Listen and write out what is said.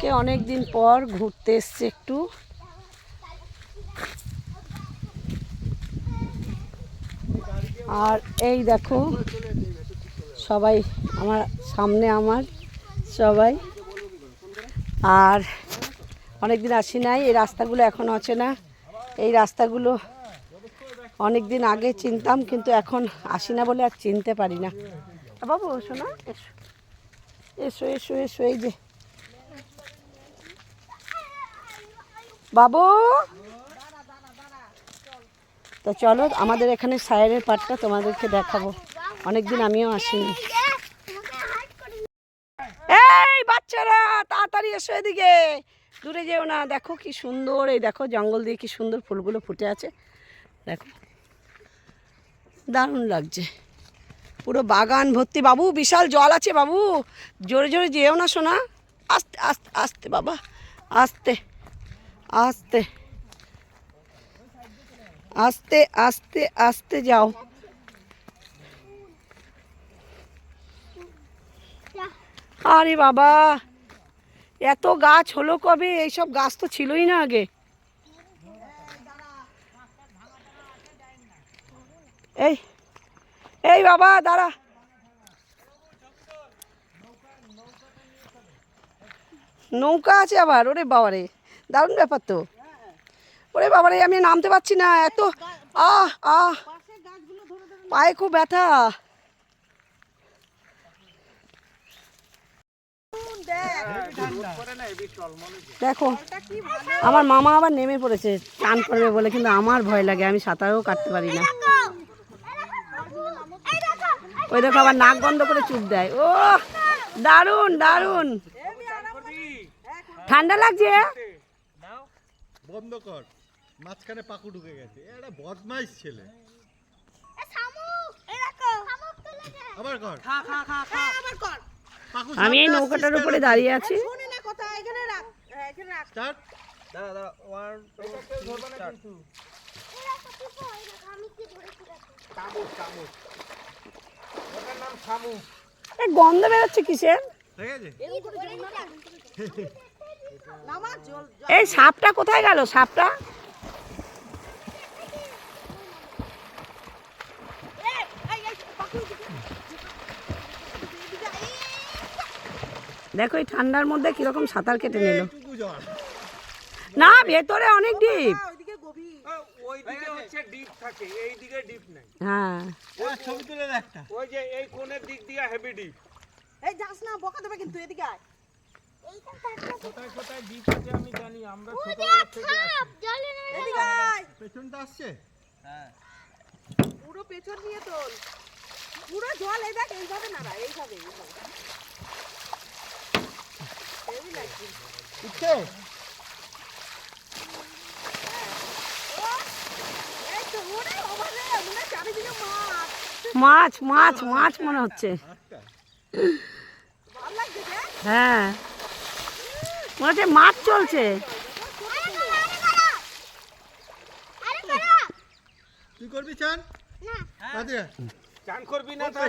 আজকে অনেক দিন পর ঘুরতে এসছে একটু। আর এই দেখো সবাই আমার সামনে, আমার সবাই। আর অনেক দিন আসি নাই, এই রাস্তাগুলো এখন অচেনা। এই রাস্তাগুলো অনেক দিন আগে চিনতাম, কিন্তু এখন আসি না বলে আর চিনতে পারি না। বাবু শোনা, এসো এসো এসো এসো, এই যে বাবু। তো চলো আমাদের এখানে সায়েরের পাটটা তোমাদেরকে দেখাবো, অনেকদিন আমিও আসিনি। এই বাচ্চারা তাড়াতাড়ি এসো এদিকে, দূরে যেও না। দেখো কি সুন্দর, এই দেখো জঙ্গল দিয়ে কি সুন্দর ফুলগুলো ফুটে আছে, দেখো দারুণ লাগছে, পুরো বাগান ভর্তি। বাবু বিশাল জল আছে বাবু, জোরে জোরে যেও না শোনা, আস্তে আস্তে আস্তে বাবা, আস্তে আস্তে আস্তে আস্তে আস্তে যাও। আরে বাবা এত গাছ হলো কবে? এইসব গাছ তো ছিলই না আগে। এই এই বাবা দাঁড়া, নৌকা আছে আবার? ওরে বাবারে দারুণ ব্যাপার তো। ওরে বাবারে আমি নামতে পারছি না, এত আহ আহ পায়ে খুব ব্যথা। দেখো আমার মামা আবার নেমে পড়েছে চান করবে বলে, কিন্তু আমার ভয় লাগে, আমি সাঁতারও কাটতে পারি না। ওই দেখো আবার নাক বন্ধ করে চুপ দেয়। ও দারুণ দারুণ, ঠান্ডা লাগছে। বন্ধ কর, মাঝখানে পাকু ঢুকে গেছে, এটা বদমাইশ ছেলে। আবার কর, খা খা খা খা, আবার কর। আমি এই নৌকাটার উপরে দাঁড়িয়ে আছি। শুনে না কথা, এখানে রাখ, এখানে রাখ। স্টার্ট। দাঁড়া দাঁড়া, 1 2 3 স্টার্ট। শামুক শামুক, ওটার নাম শামুক। এই গন্ধ বেরোচ্ছে কিসের? ঠিক আছে, নামা জল। এই সাপটা কোথায় গেল? সাপটা দেখো এই ঠান্ডার মধ্যে কিরকম সাঁতার কেটে নিল। না ভেতরে অনেক ডিপ। ওইদিকে গভীর। ওইদিকে হচ্ছে ডিপ থাকে, এই দিকে ডিপ নাই। হ্যাঁ ছবি তুলে একটা। ওই যে এই কোণের দিক দিয়ে হেভি ডিপ। এই যাস না, বকা দেবে কিন্তু, এদিকে আয়। কোথায় কোথায় ডিপ আছে আমি জানি, আমরা ছোটবেলা থেকে আছি। এদিকে আয়। পেছনটা আসছে। হ্যাঁ পুরো পেছন নিয়ে তোল, পুরো জল। এই দেখ, এইভাবে নাড়া, এইভাবে এইভাবে। হেভি লাগছে। উঠছে। এই তো ওরে বাবা রে, মনে হয় চারিদিকে মাছ। মাছ মাছ মাছ মনে হচ্ছে। ভালো লাগছে রে। হ্যাঁ মনে হচ্ছে মাছ চলছে। তুই করবি চান? না। চান করবি না তো